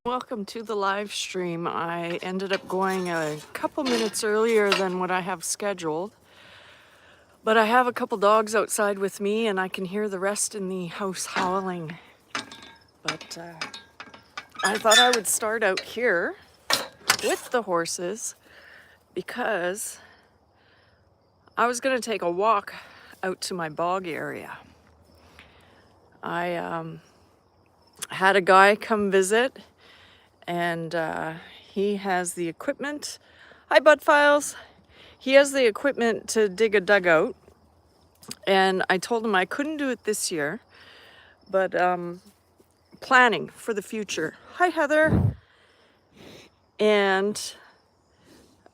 Welcome to the live stream. I ended up going a couple minutes earlier than what I have scheduled, but I have a couple dogs outside with me and I can hear the rest in the house howling. But I thought I would start out here with the horses because I was going to take a walk out to my bog area. I had a guy come visit, and he has the equipment. Hi, Bud Files. He has the equipment to dig a dugout, and I told him I couldn't do it this year, but planning for the future. Hi, Heather. And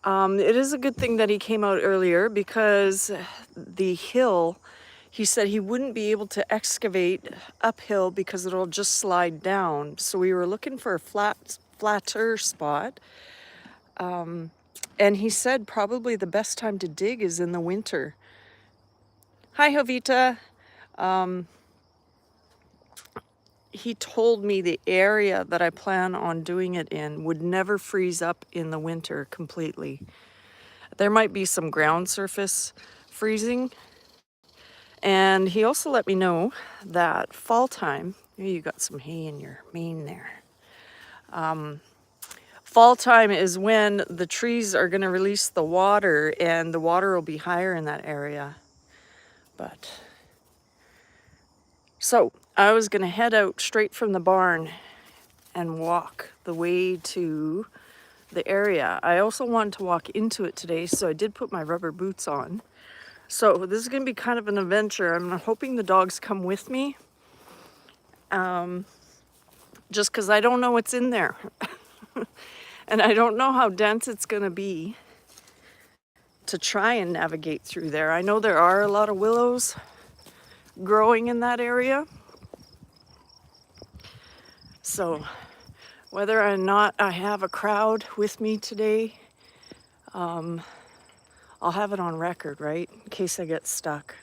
it is a good thing that he came out earlier because the hill, he said he wouldn't be able to excavate uphill because it'll just slide down. So we were looking for a flatter spot. And he said probably the best time to dig is in the winter. Hi, Jovita. He told me the area that I plan on doing it in would never freeze up in the winter completely. There might be some ground surface freezing. And he also let me know that fall time, you got some hay in your mane there. Fall time is when the trees are going to release the water and the water will be higher in that area. So I was going to head out straight from the barn and walk the way to the area. I also wanted to walk into it today, so I did put my rubber boots on. So this is going to be kind of an adventure. I'm hoping the dogs come with me, just because I don't know what's in there. And I don't know how dense it's going to be to try and navigate through there. I know there are a lot of willows growing in that area. So whether or not I have a crowd with me today, I'll have it on record, right? In case I get stuck.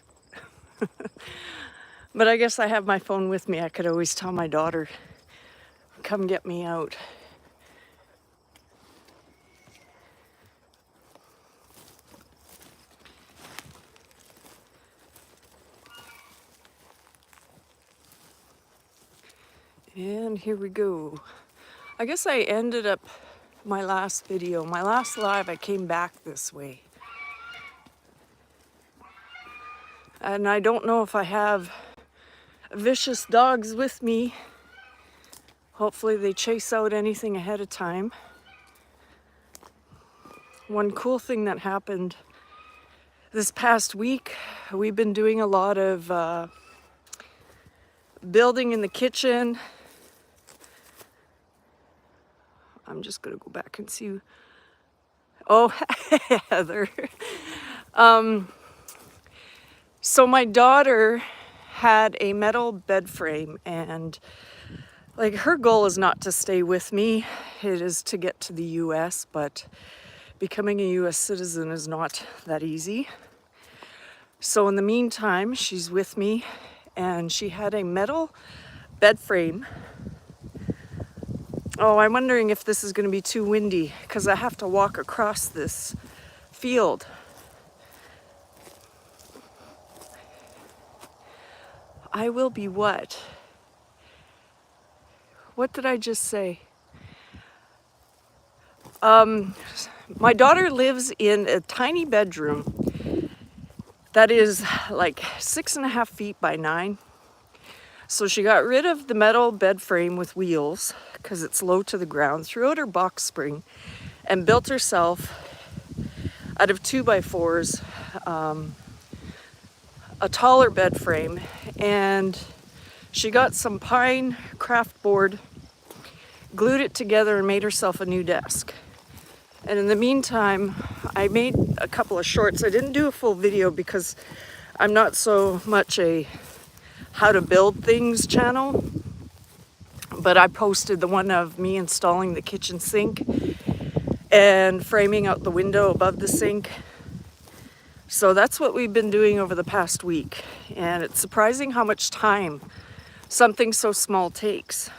But I guess I have my phone with me. I could always tell my daughter, come get me out. And here we go. I guess I ended up my last video, my last live, I came back this way. And I don't know if I have vicious dogs with me. Hopefully they chase out anything ahead of time. One cool thing that happened this past week, we've been doing a lot of building in the kitchen. I'm just gonna go back and see. Oh, Heather. So my daughter had a metal bed frame, and like her goal is not to stay with me, it is to get to the US, but becoming a US citizen is not that easy. So in the meantime, she's with me, and she had a metal bed frame. Oh, I'm wondering if this is going to be too windy because I have to walk across this field. I will be what? What did I just say? My daughter lives in a tiny bedroom that is like 6.5 feet by 9. So she got rid of the metal bed frame with wheels because it's low to the ground, threw out her box spring, and built herself out of 2x4s a taller bed frame. And she got some pine craft board, glued it together, and made herself a new desk. And in the meantime, I made a couple of shorts. I didn't do a full video because I'm not so much a how to build things channel, but I posted the one of me installing the kitchen sink and framing out the window above the sink. So that's what we've been doing over the past week, and it's surprising how much time something so small takes.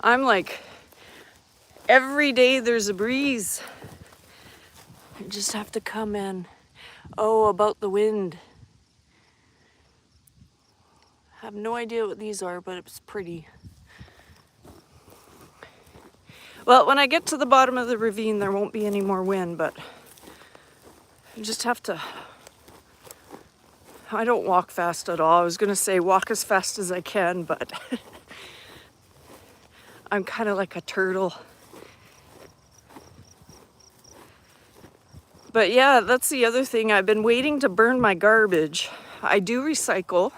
I'm like, every day there's a breeze. I just have to come in. Oh, about the wind. I have no idea what these are, but it's pretty. Well, when I get to the bottom of the ravine, there won't be any more wind, but you just have to... I don't walk fast at all. I was going to say walk as fast as I can, but I'm kind of like a turtle. But yeah, that's the other thing. I've been waiting to burn my garbage. I do recycle.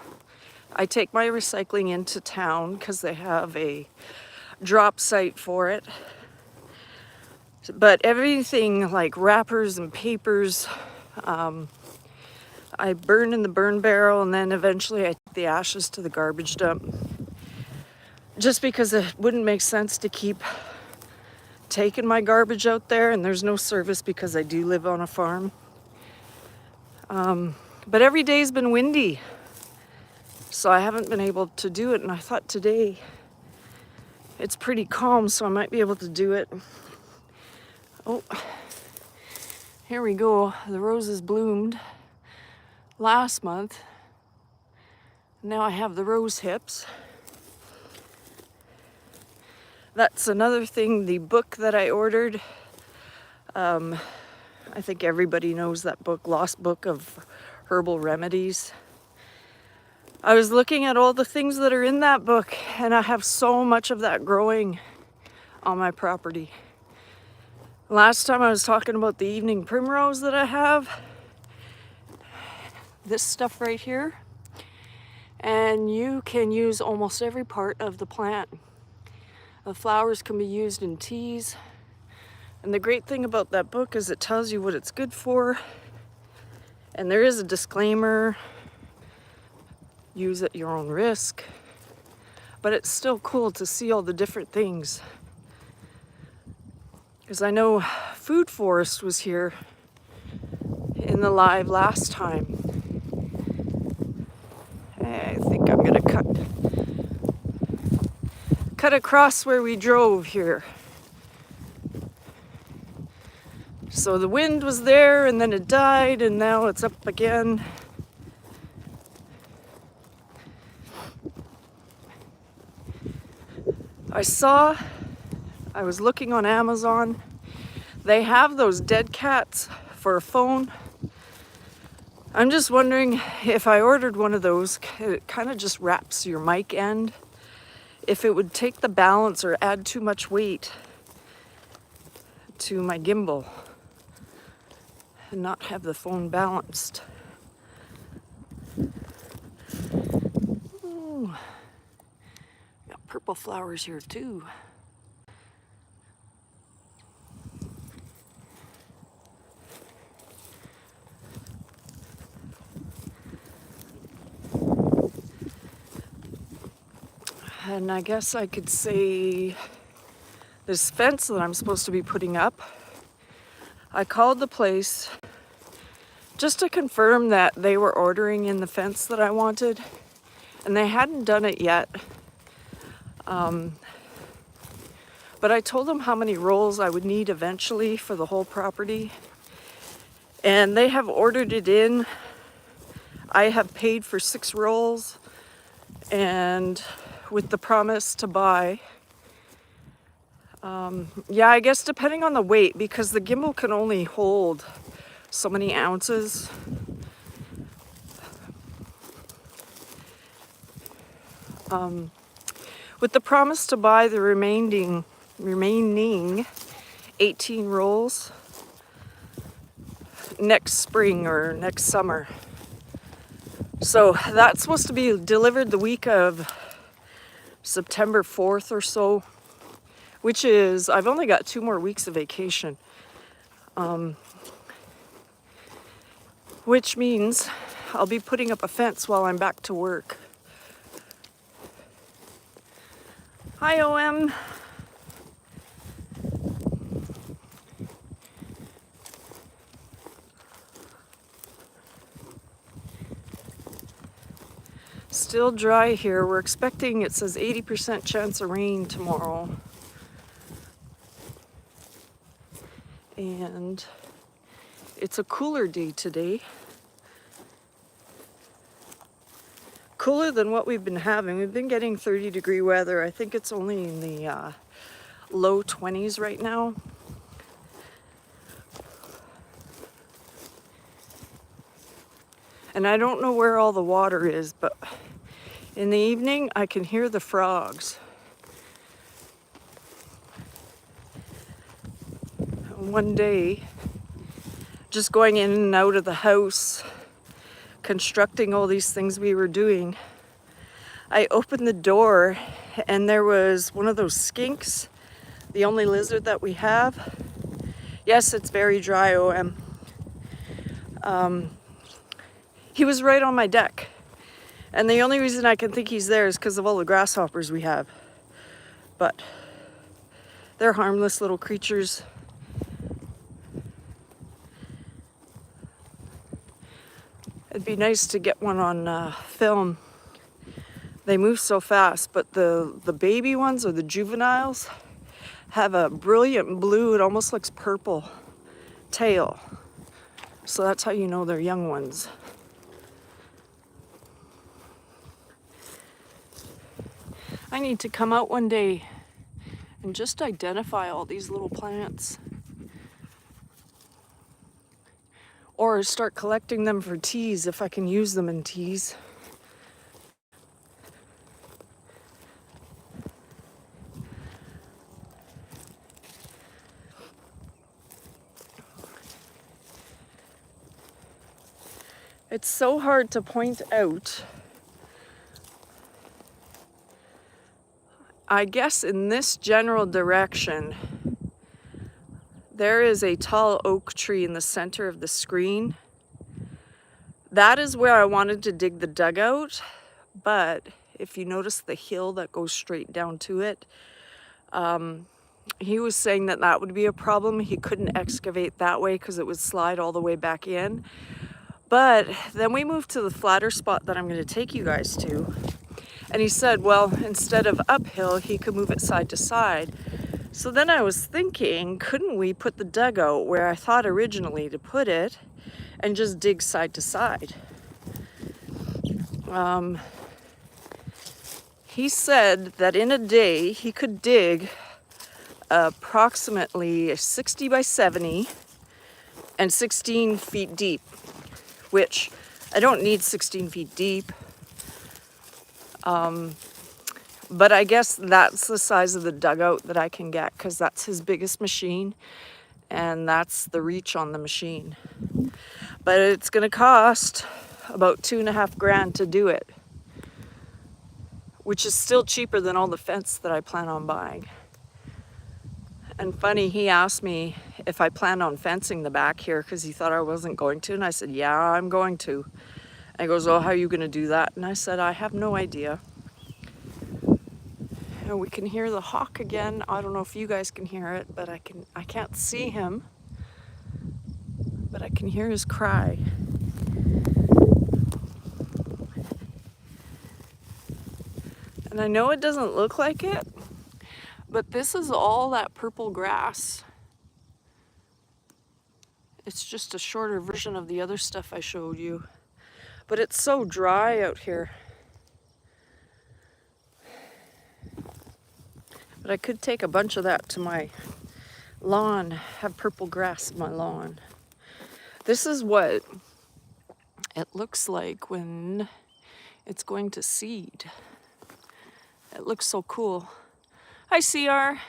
I take my recycling into town because they have a drop site for it. But everything like wrappers and papers, I burn in the burn barrel, and then eventually I take the ashes to the garbage dump. Just because it wouldn't make sense to keep taking my garbage out there, and there's no service because I do live on a farm. But every day's been windy, so I haven't been able to do it, and I thought today it's pretty calm, so I might be able to do it. Oh, here we go. The roses bloomed last month. Now I have the rose hips. That's another thing, the book that I ordered. I think everybody knows that book, Lost Book of Herbal Remedies. I was looking at all the things that are in that book, and I have so much of that growing on my property. Last time I was talking about the evening primrose that I have. This stuff right here. And you can use almost every part of the plant. The flowers can be used in teas. And the great thing about that book is it tells you what it's good for. And there is a disclaimer. Use at your own risk. But it's still cool to see all the different things. Because I know Food Forest was here in the live last time. I think I'm gonna cut across where we drove here. So the wind was there, and then it died, and now it's up again. I was looking on Amazon. They have those dead cats for a phone. I'm just wondering if I ordered one of those, it kind of just wraps your mic end, if it would take the balance or add too much weight to my gimbal and not have the phone balanced. Ooh, got purple flowers here too. And I guess I could say this fence that I'm supposed to be putting up, I called the place just to confirm that they were ordering in the fence that I wanted, and they hadn't done it yet. But I told them how many rolls I would need eventually for the whole property, and they have ordered it in. I have paid for 6 rolls, and with the promise to buy. Yeah, I guess depending on the weight, because the gimbal can only hold so many ounces. With the promise to buy the remaining 18 rolls next spring or next summer. So that's supposed to be delivered the week of September 4th or so, which is, I've only got 2 more weeks of vacation. Which means I'll be putting up a fence while I'm back to work. Hi, OM. Still dry here. We're expecting, it says 80% chance of rain tomorrow. And it's a cooler day today. Cooler than what we've been having. We've been getting 30-degree weather. I think it's only in the low 20s right now. And I don't know where all the water is, but in the evening I can hear the frogs. One day, just going in and out of the house, constructing all these things we were doing, I opened the door and there was one of those skinks, the only lizard that we have. Yes, it's very dry, OM. He was right on my deck. And the only reason I can think he's there is because of all the grasshoppers we have. But they're harmless little creatures. It'd be nice to get one on film. They move so fast, but the baby ones or the juveniles have a brilliant blue, it almost looks purple, tail. So that's how you know they're young ones. I need to come out one day and just identify all these little plants. Or start collecting them for teas if I can use them in teas. It's so hard to point out. I guess in this general direction, there is a tall oak tree in the center of the screen. That is where I wanted to dig the dugout, but if you notice the hill that goes straight down to it, he was saying that that would be a problem. He couldn't excavate that way because it would slide all the way back in. But then we moved to the flatter spot that I'm going to take you guys to. And he said, well, instead of uphill, he could move it side to side. So then I was thinking, couldn't we put the dugout where I thought originally to put it and just dig side to side? He said that in a day he could dig approximately 60 by 70 and 16 feet deep, which I don't need 16 feet deep. But I guess that's the size of the dugout that I can get because that's his biggest machine and that's the reach on the machine. But it's going to cost about $2.5 grand to do it, which is still cheaper than all the fence that I plan on buying. And funny, he asked me if I plan on fencing the back here because he thought I wasn't going to. And I said, yeah, I'm going to. And he goes, oh, how are you going to do that? And I said, I have no idea. And we can hear the hawk again. I don't know if you guys can hear it, but I can't see him. But I can hear his cry. And I know it doesn't look like it, but this is all that purple grass. It's just a shorter version of the other stuff I showed you. But it's so dry out here. But I could take a bunch of that to my lawn, have purple grass in my lawn. This is what it looks like when it's going to seed. It looks so cool. Hi, CR.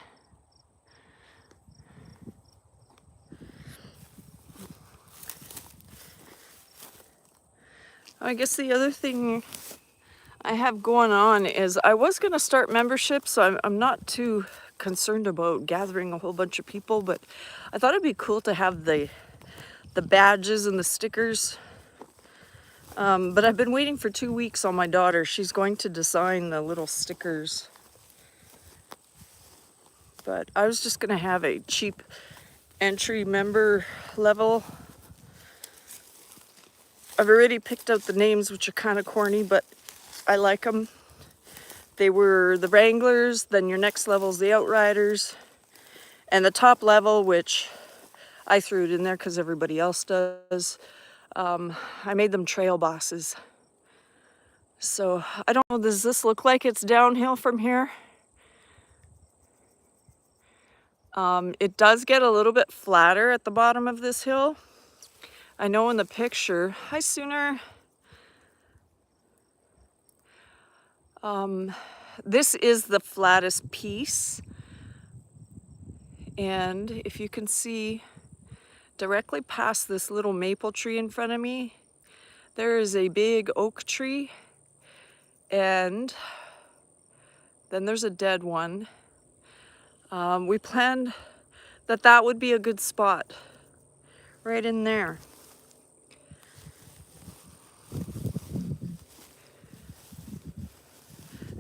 I guess the other thing I have going on is I was going to start membership, so I'm not too concerned about gathering a whole bunch of people, but I thought it'd be cool to have the badges and the stickers. But I've been waiting for 2 weeks on my daughter. She's going to design the little stickers. But I was just going to have a cheap entry member level. I've already picked out the names, which are kind of corny, but I like them. They were the Wranglers, then your next level is the Outriders, and the top level, which I threw it in there because everybody else does, I made them Trail Bosses. So I don't know, does this look like it's downhill from here? It does get a little bit flatter at the bottom of this hill. I know in the picture, hi Sooner. This is the flattest piece. And if you can see directly past this little maple tree in front of me, there is a big oak tree. And then there's a dead one. We planned that that would be a good spot right in there.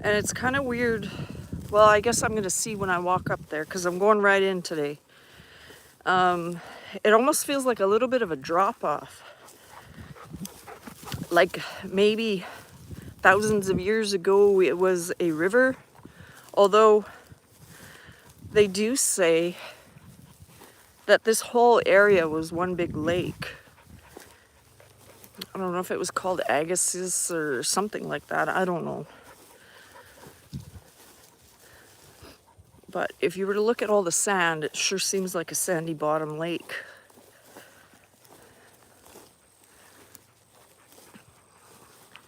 And it's kind of weird. Well, I guess I'm going to see when I walk up there because I'm going right in today. It almost feels like a little bit of a drop off. Like maybe thousands of years ago it was a river. Although they do say that this whole area was one big lake. I don't know if it was called Agassiz or something like that. I don't know. But if you were to look at all the sand, it sure seems like a sandy bottom lake.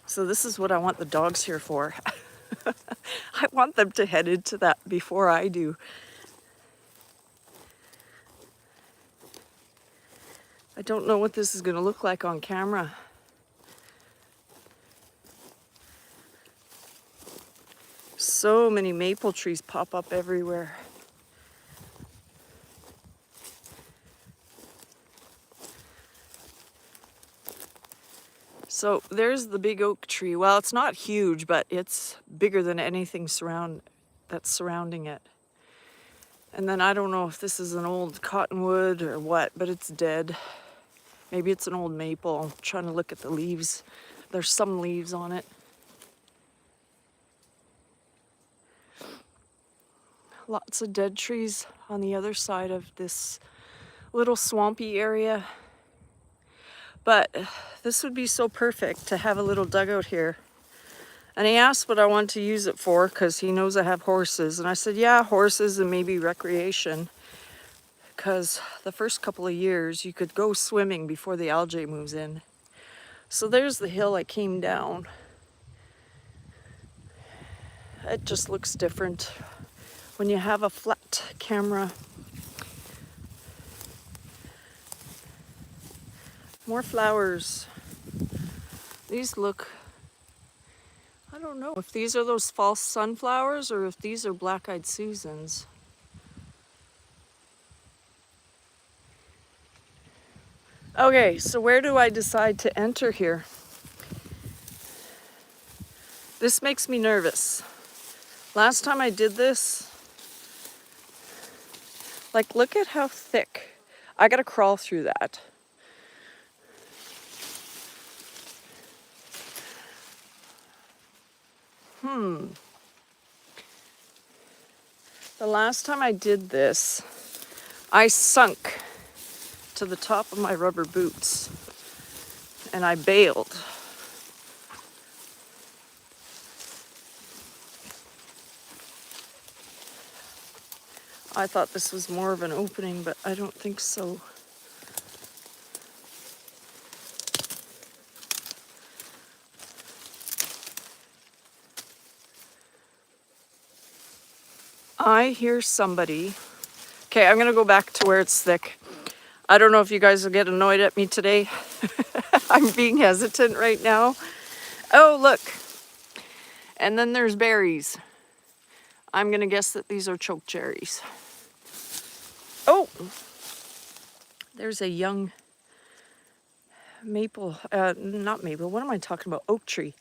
So this is what I want the dogs here for. I want them to head into that before I do. I don't know what this is going to look like on camera. So many maple trees pop up everywhere. So there's the big oak tree. Well, it's not huge, but it's bigger than anything that's surrounding it. And then I don't know if this is an old cottonwood or what, but it's dead. Maybe it's an old maple. I'm trying to look at the leaves. There's some leaves on it. Lots of dead trees on the other side of this little swampy area. But this would be so perfect to have a little dugout here. And he asked what I want to use it for because he knows I have horses. And I said, yeah, horses and maybe recreation. Because the first couple of years you could go swimming before the algae moves in. So there's the hill I came down. It just looks different when you have a flat camera. More flowers. These look, I don't know if these are those false sunflowers or if these are black-eyed Susans. Okay, so where do I decide to enter here? This makes me nervous. Last time I did this, like, look at how thick. I gotta crawl through that. The last time I did this, I sunk to the top of my rubber boots and I bailed. I thought this was more of an opening, but I don't think so. I hear somebody. Okay, I'm gonna go back to where it's thick. I don't know if you guys will get annoyed at me today. I'm being hesitant right now. Oh, look. And then there's berries. I'm gonna guess that these are choke cherries. Oh, there's a young maple, not maple, what am I talking about? Oak tree,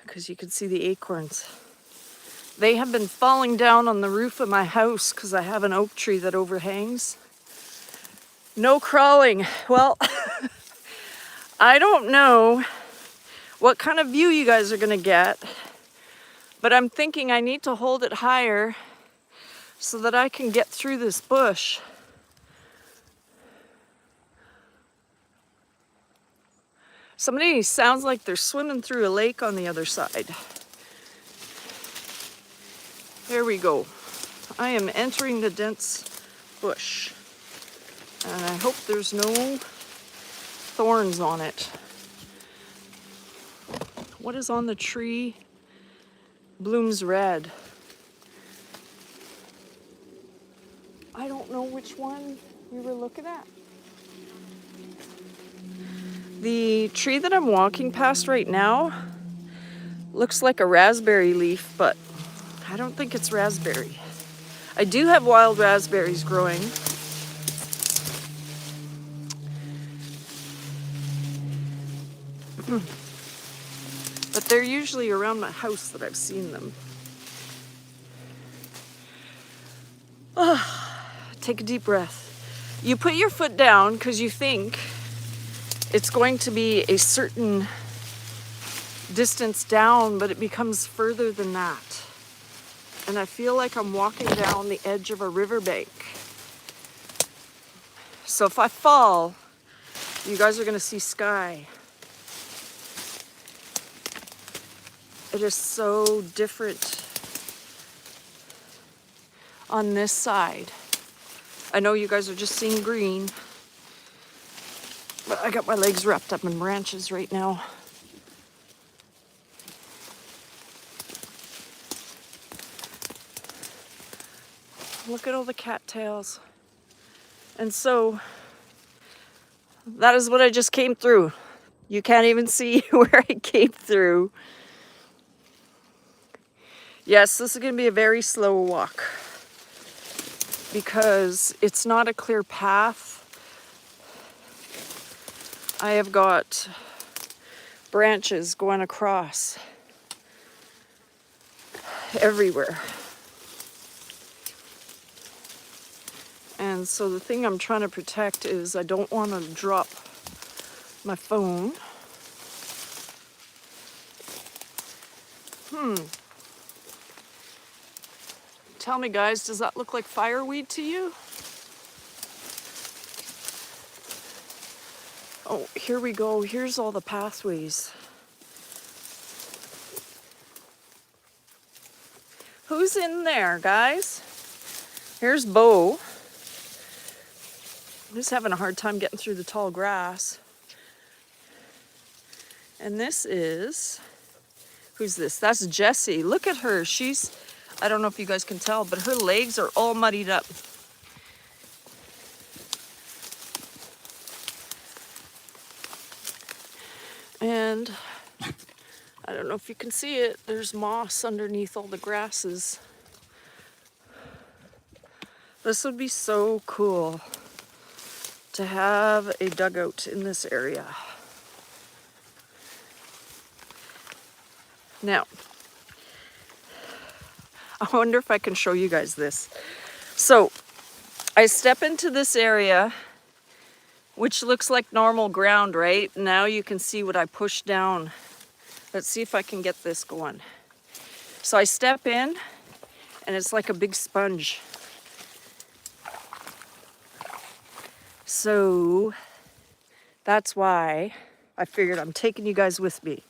because you can see the acorns. They have been falling down on the roof of my house because I have an oak tree that overhangs. No crawling. Well, I don't know what kind of view you guys are gonna get, but I'm thinking I need to hold it higher so that I can get through this bush. Somebody sounds like they're swimming through a lake on the other side. There we go. I am entering the dense bush. And I hope there's no thorns on it. What is on the tree? Blooms red. I don't know which one you were looking at. The tree that I'm walking past right now looks like a raspberry leaf, but I don't think it's raspberry. I do have wild raspberries growing. But they're usually around my house that I've seen them. Take a deep breath. You put your foot down because you think it's going to be a certain distance down, but it becomes further than that. And I feel like I'm walking down the edge of a riverbank. So if I fall, you guys are going to see sky. It is so different on this side. I know you guys are just seeing green, but I got my legs wrapped up in branches right now. Look at all the cattails. And so that is what I just came through. You can't even see where I came through. Yes, this is going to be a very slow walk because it's not a clear path. I have got branches going across everywhere. And so the thing I'm trying to protect is I don't want to drop my phone. Tell me, guys, does that look like fireweed to you? Oh, here we go. Here's all the pathways. Who's in there, guys? Here's Bo. He's having a hard time getting through the tall grass. And this is, who's this? That's Jessie. Look at her. She's, I don't know if you guys can tell, but her legs are all muddied up. And I don't know if you can see it. There's moss underneath all the grasses. This would be so cool to have a dugout in this area. Now, I wonder if I can show you guys this. So, I step into this area, which looks like normal ground, right? Now you can see what I pushed down. Let's see if I can get this going. So I step in, and it's like a big sponge. So that's why I figured I'm taking you guys with me.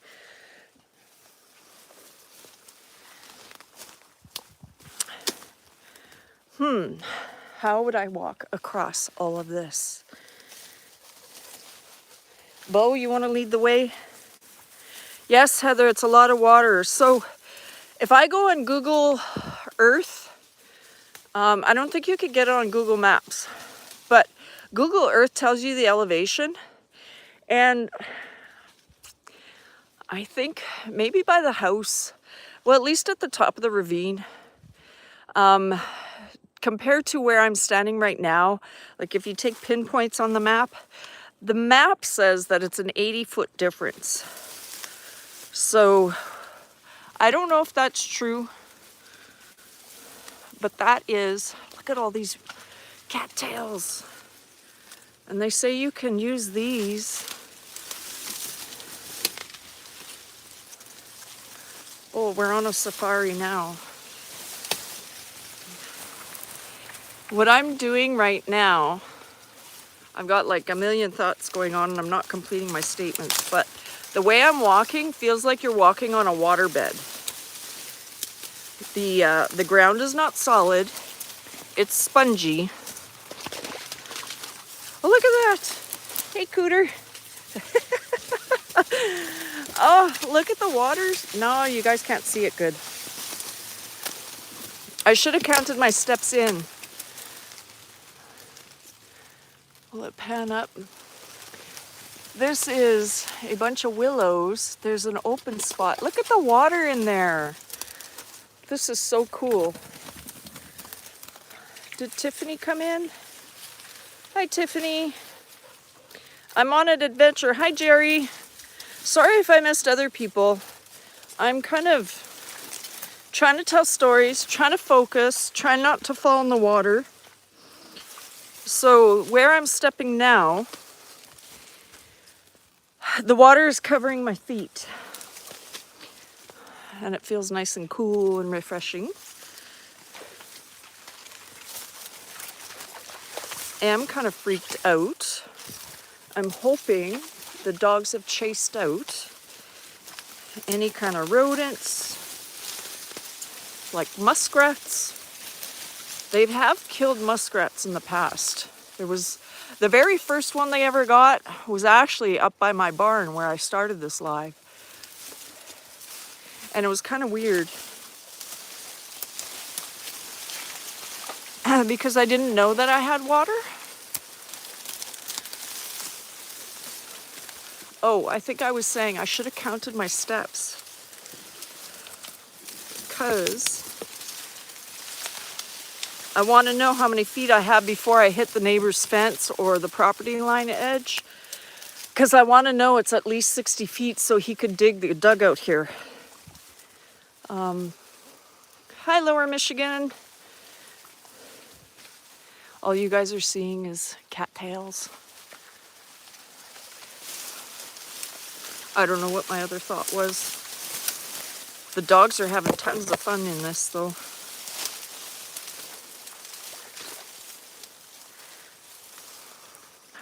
How would I walk across all of this? Bo, you want to lead the way? Yes, Heather, it's a lot of water. So if I go on Google Earth, I don't think you could get it on Google Maps, but Google Earth tells you the elevation. And I think maybe by the house, well, at least at the top of the ravine, compared to where I'm standing right now, like if you take pinpoints on the map says that it's an 80-foot difference. So I don't know if that's true, but that is, look at all these cattails. And they say you can use these Oh, we're on a safari now. What I'm doing right now, I've got like a million thoughts going on and I'm not completing my statements, but the way I'm walking feels like you're walking on a waterbed. The ground is not solid, it's spongy. Oh, look at that. Hey, Cooter. Oh, look at the waters. No, you guys can't see it good. I should have counted my steps in. Will it pan up? This is a bunch of willows. There's an open spot. Look at the water in there. This is so cool. Did Tiffany come in? Hi, Tiffany. I'm on an adventure. Hi, Jerry. Sorry if I missed other people. I'm kind of trying to tell stories, trying to focus, trying not to fall in the water. So where I'm stepping now, the water is covering my feet. And it feels nice and cool and refreshing. I am kind of freaked out. I'm hoping the dogs have chased out any kind of rodents, like muskrats. They have killed muskrats in the past. There was the very first one they ever got was actually up by my barn where I started this live. And it was kind of weird because I didn't know that I had water. Oh, I think I was saying I should have counted my steps because I want to know how many feet I have before I hit the neighbor's fence or the property line edge, because I want to know it's at least 60 feet so he could dig the dugout here. Hi, Lower Michigan. All you guys are seeing is cattails. I don't know what my other thought was. The dogs are having tons of fun in this, though.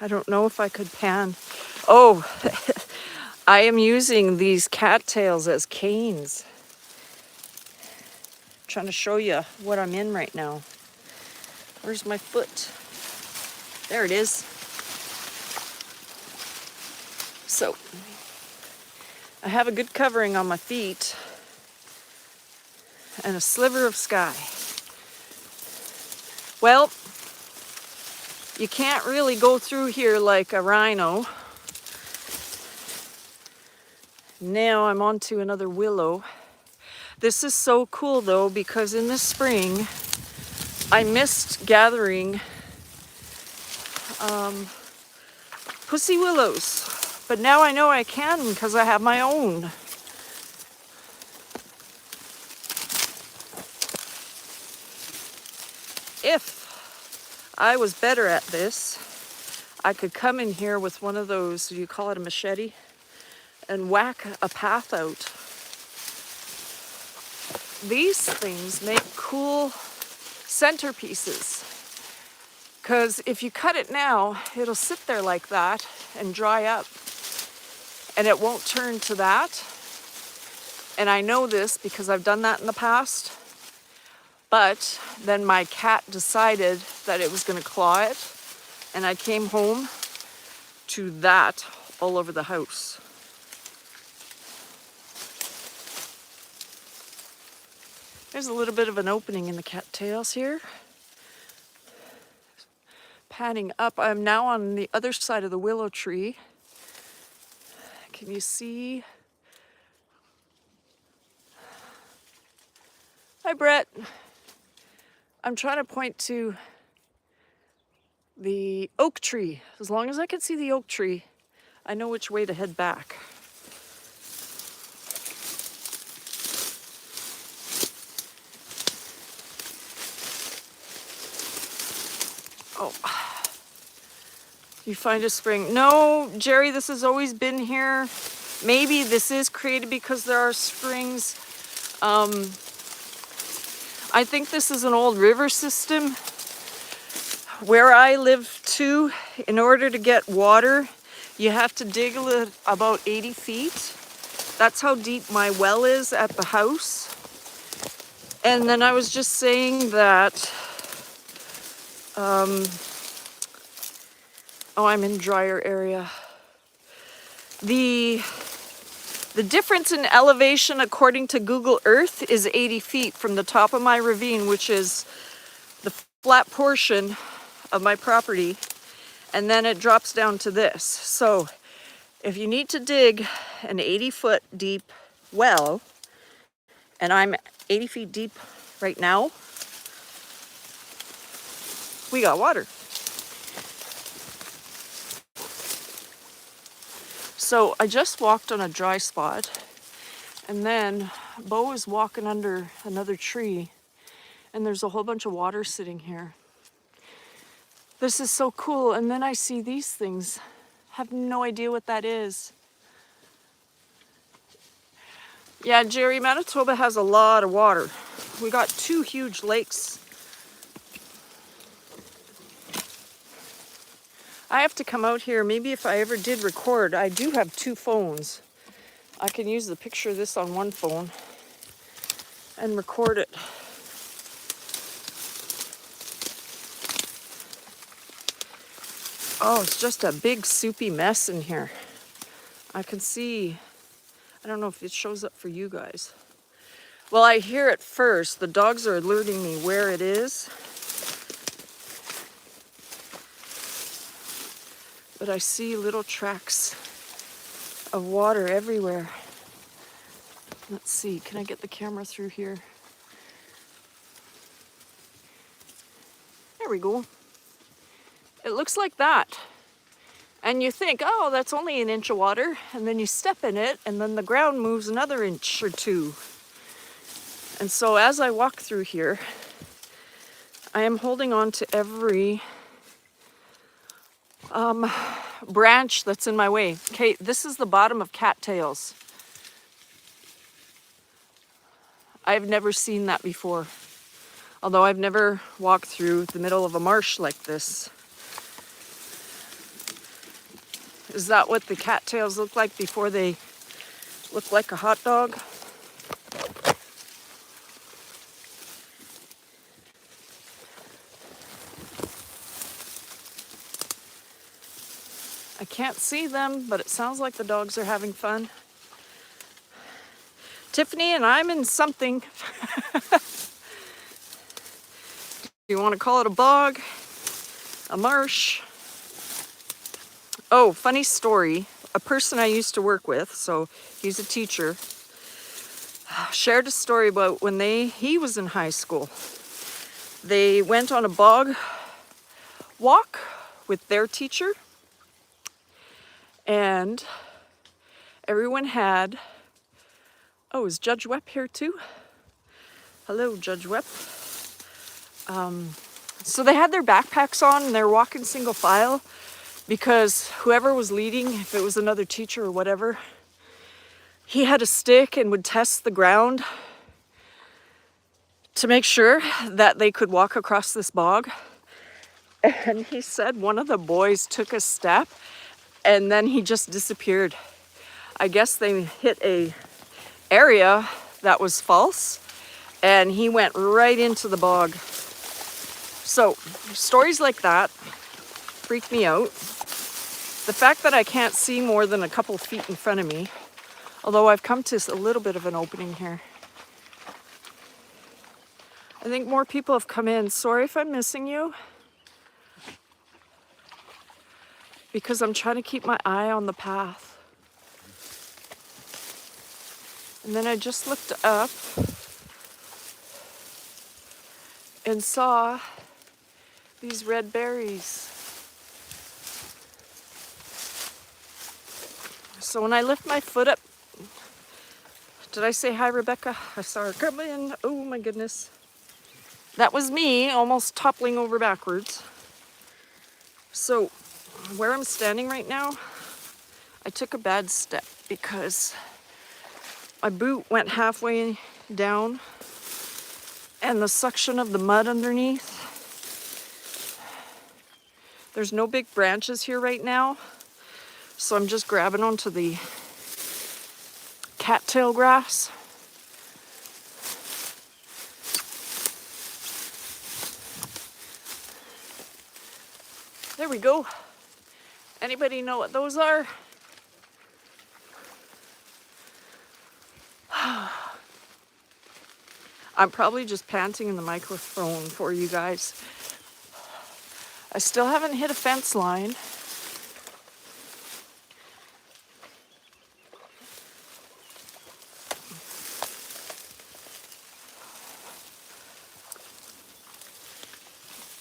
I don't know if I could pan. Oh, I am using these cattails as canes. I'm trying to show you what I'm in right now. Where's my foot? There it is. So, I have a good covering on my feet and a sliver of sky. Well, you can't really go through here like a rhino. Now I'm onto another willow. This is so cool though, because in the spring I missed gathering pussy willows. But now I know I can because I have my own. If I was better at this, I could come in here with one of those, you call it a machete, and whack a path out. These things make cool centerpieces, because if you cut it now, it'll sit there like that and dry up, and it won't turn to that. And I know this because I've done that in the past. But then my cat decided that it was going to claw it, and I came home to that all over the house. There's a little bit of an opening in the cattails here. Panning up, I'm now on the other side of the willow tree. Can you see? Hi, Brett. I'm trying to point to the oak tree. As long as I can see the oak tree, I know which way to head back. Oh, you find a spring. No, Jerry, this has always been here. Maybe this is created because there are springs. I think this is an old river system. Where I live too, in order to get water, you have to dig about 80 feet. That's how deep my well is at the house. And then I was just saying that, oh, I'm in drier area. The difference in elevation according to Google Earth is 80 feet from the top of my ravine, which is the flat portion of my property, and then it drops down to this. So if you need to dig an 80-foot deep well, and I'm 80 feet deep right now, we got water. So I just walked on a dry spot, and then Bo was walking under another tree, and there's a whole bunch of water sitting here. This is so cool. And then I see these things. Have no idea what that is. Yeah, Jerry, Manitoba has a lot of water. We got 2 huge lakes. I have to come out here. Maybe if I ever did record, I do have 2 phones. I can use the picture of this on one phone and record it. Oh, it's just a big soupy mess in here. I can see, I don't know if it shows up for you guys. Well, I hear it first. The dogs are alerting me where it is. But I see little tracks of water everywhere. Let's see, can I get the camera through here? There we go. It looks like that. And you think, oh, that's only an inch of water. And then you step in it, and then the ground moves another inch or 2. And so as I walk through here, I am holding on to every branch that's in my way. Okay, this is the bottom of cattails. I've never seen that before. Although I've never walked through the middle of a marsh like this. Is that what the cattails look like before they look like a hot dog? I can't see them, but it sounds like the dogs are having fun. Tiffany and I'm in something. Do you want to call it a bog? A marsh? Oh, funny story. A person I used to work with, so he's a teacher, shared a story about when he was in high school. They went on a bog walk with their teacher, and everyone had, oh, is Judge Webb here too? Hello, Judge Webb. So they had their backpacks on and they're walking single file because whoever was leading, if it was another teacher or whatever, he had a stick and would test the ground to make sure that they could walk across this bog. And he said one of the boys took a step and then he just disappeared. I guess they hit a area that was false and he went right into the bog. So stories like that freak me out. The fact that I can't see more than a couple feet in front of me, although I've come to a little bit of an opening here. I think more people have come in. Sorry if I'm missing you, because I'm trying to keep my eye on the path. And then I just looked up and saw these red berries. So when I lift my foot up, did I say hi, Rebecca? I saw her come in. Oh my goodness. That was me almost toppling over backwards. So where I'm standing right now, I took a bad step because My boot went halfway down and the suction of the mud underneath. There's no big branches here right now, so I'm just grabbing onto the cattail grass. There we go. Anybody know what those are? I'm probably just panting in the microphone for you guys. I still haven't hit a fence line.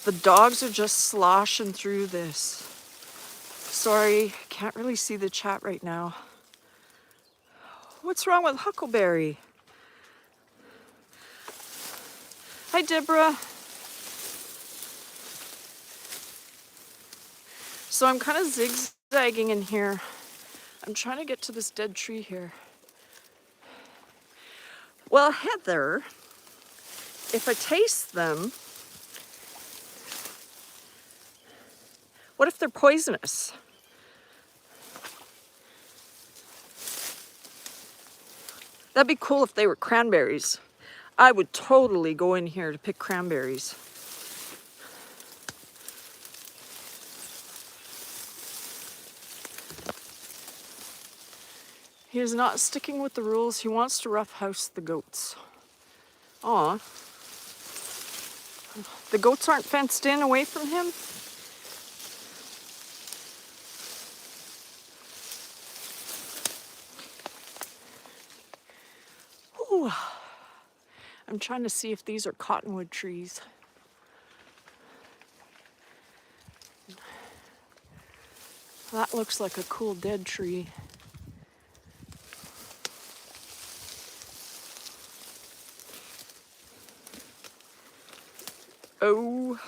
The dogs are just sloshing through this. Sorry, can't really see the chat right now. What's wrong with Huckleberry? Hi, Deborah. So I'm kind of zigzagging in here. I'm trying to get to this dead tree here. Well, Heather, if I taste them, what if they're poisonous? That'd be cool if they were cranberries. I would totally go in here to pick cranberries. He is not sticking with the rules. He wants to roughhouse the goats. Aw. The goats aren't fenced in away from him? Ooh. I'm trying to see if these are cottonwood trees. That looks like a cool dead tree. Oh.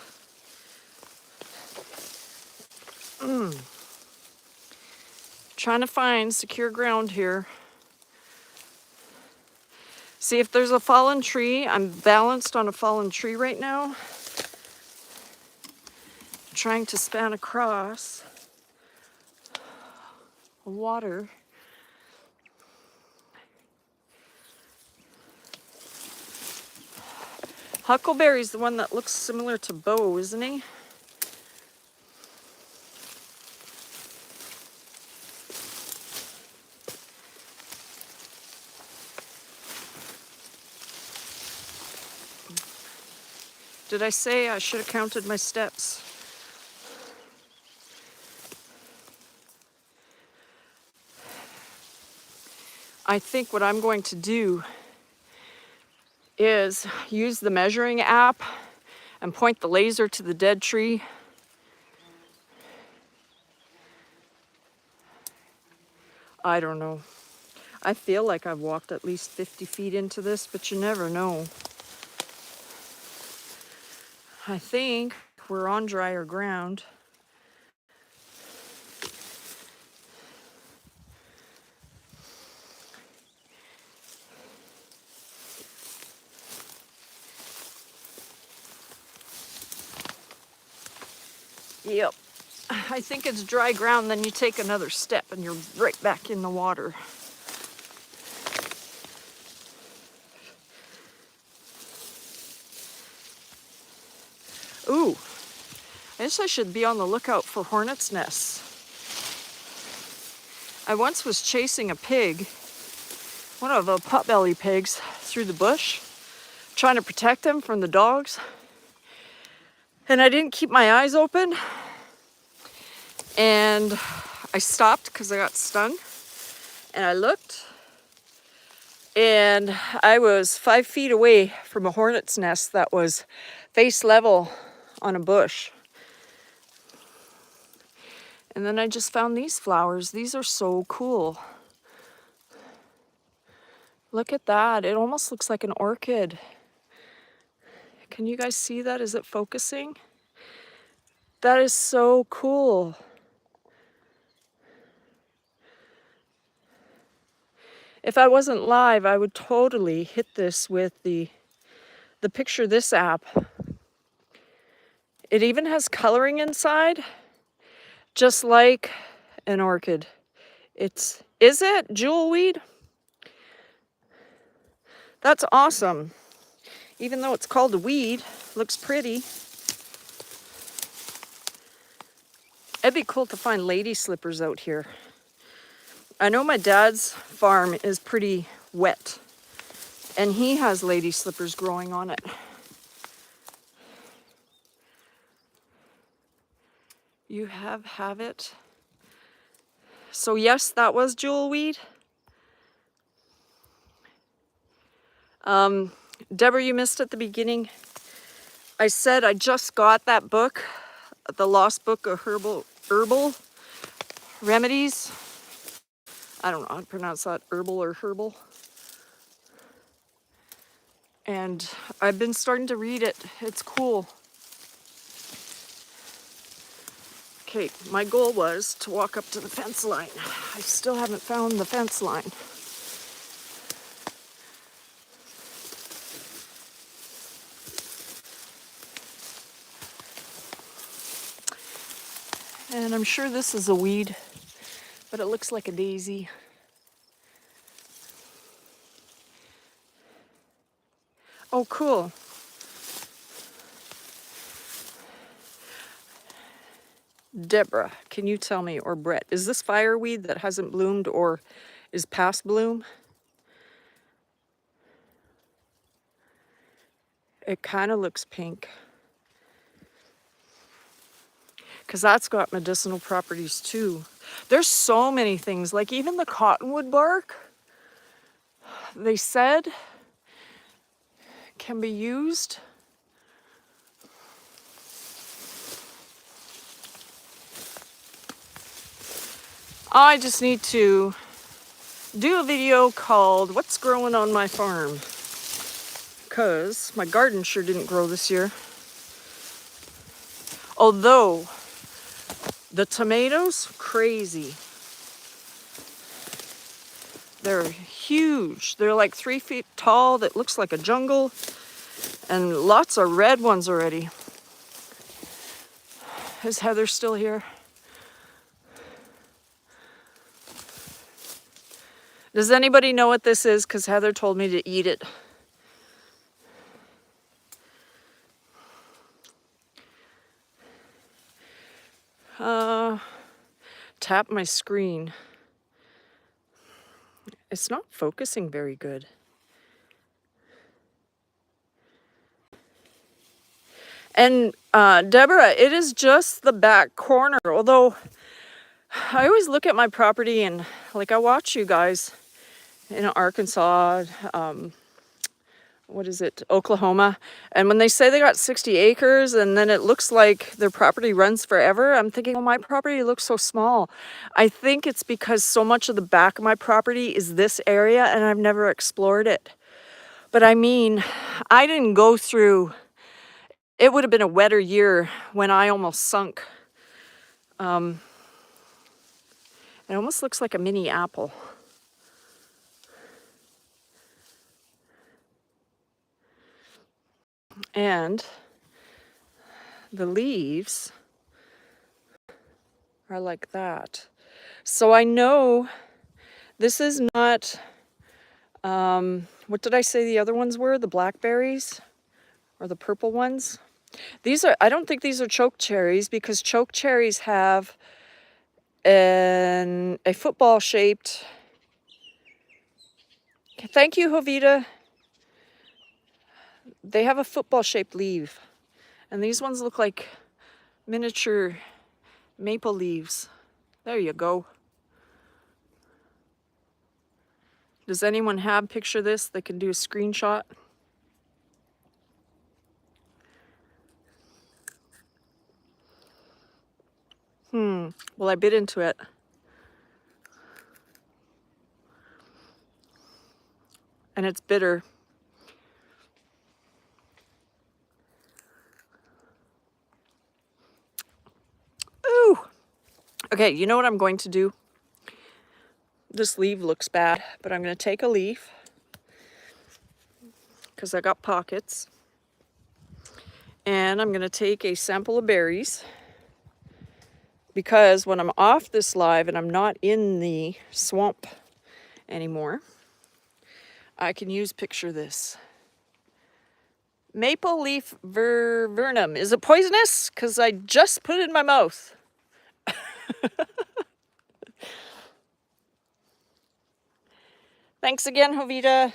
Trying to find secure ground here. See if there's a fallen tree. I'm balanced on a fallen tree right now. Trying to span across water. Huckleberry's the one that looks similar to Bo, isn't he? Did I say I should have counted my steps? I think what I'm going to do is use the measuring app and point the laser to the dead tree. I don't know. I feel like I've walked at least 50 feet into this, but you never know. I think we're on drier ground. Yep. I think it's dry ground, then you take another step and you're right back in the water. Ooh, I guess I should be on the lookout for hornets' nests. I once was chasing a pig, one of the potbelly pigs, through the bush, trying to protect him from the dogs. And I didn't keep my eyes open. And I stopped because I got stung. And I looked. And I was 5 feet away from a hornet's nest that was face level on a bush. And then I just found these flowers. These are so cool. Look at that. It almost looks like an orchid. Can you guys see that? Is it focusing? That is so cool. If I wasn't live, I would totally hit this with the Picture This app. It even has coloring inside, just like an orchid. Is it jewelweed? That's awesome. Even though it's called a weed, looks pretty. It'd be cool to find lady slippers out here. I know my dad's farm is pretty wet, and he has lady slippers growing on it. You have it. So yes, that was jewelweed. Deborah, you missed at the beginning. I said I just got that book, The Lost Book of Herbal Remedies. I don't know how to pronounce that, herbal or herbal. And I've been starting to read it. It's cool. Okay, my goal was to walk up to the fence line. I still haven't found the fence line. And I'm sure this is a weed, but it looks like a daisy. Oh, cool. Deborah, can you tell me, or Brett, is this fireweed that hasn't bloomed or is past bloom? It kind of looks pink. Because that's got medicinal properties too. There's so many things, like even the cottonwood bark, they said can be used. I just need to do a video called What's Growing on My Farm, because my garden sure didn't grow this year. Although the tomatoes, crazy. They're huge. They're like 3 feet tall. That looks like a jungle. And lots of red ones already. Is Heather still here? Does anybody know what this is? Because Heather told me to eat it. Tap my screen. It's not focusing very good. And Deborah, it is just the back corner. Although I always look at my property and like I watch you guys in Arkansas, Oklahoma. And when they say they got 60 acres and then it looks like their property runs forever, I'm thinking, oh, my property looks so small. I think it's because so much of the back of my property is this area and I've never explored it. But I mean, I didn't go through, it would have been a wetter year when I almost sunk. It almost looks like a mini apple. And the leaves are like that. So I know this is not, what did I say the other ones were? The blackberries or the purple ones? I don't think these are choke cherries, because choke cherries have a football shaped, thank you, Jovita. They have a football shaped leaf. And these ones look like miniature maple leaves. There you go. Does anyone have picture this? They can do a screenshot. Well, I bit into it. And it's bitter. Ooh. Okay, you know what I'm going to do? This leaf looks bad, but I'm going to take a leaf because I got pockets. And I'm going to take a sample of berries because when I'm off this live and I'm not in the swamp anymore, I can picture this. Maple leaf vernum. Is it poisonous? Because I just put it in my mouth. Thanks again, Jovita.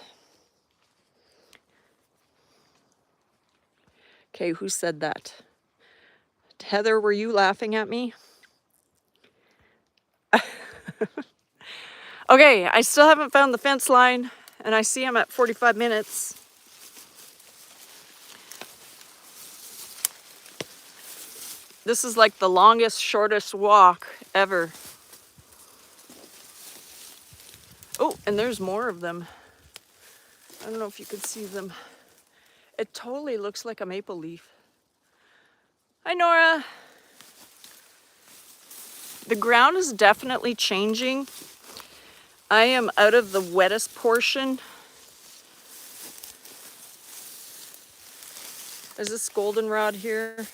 Okay, who said that? Heather, were you laughing at me? Okay, I still haven't found the fence line, and I see I'm at 45 minutes. This is like the longest, shortest walk ever. Oh, and there's more of them. I don't know if you could see them. It totally looks like a maple leaf. Hi, Nora. The ground is definitely changing. I am out of the wettest portion. There's this goldenrod here.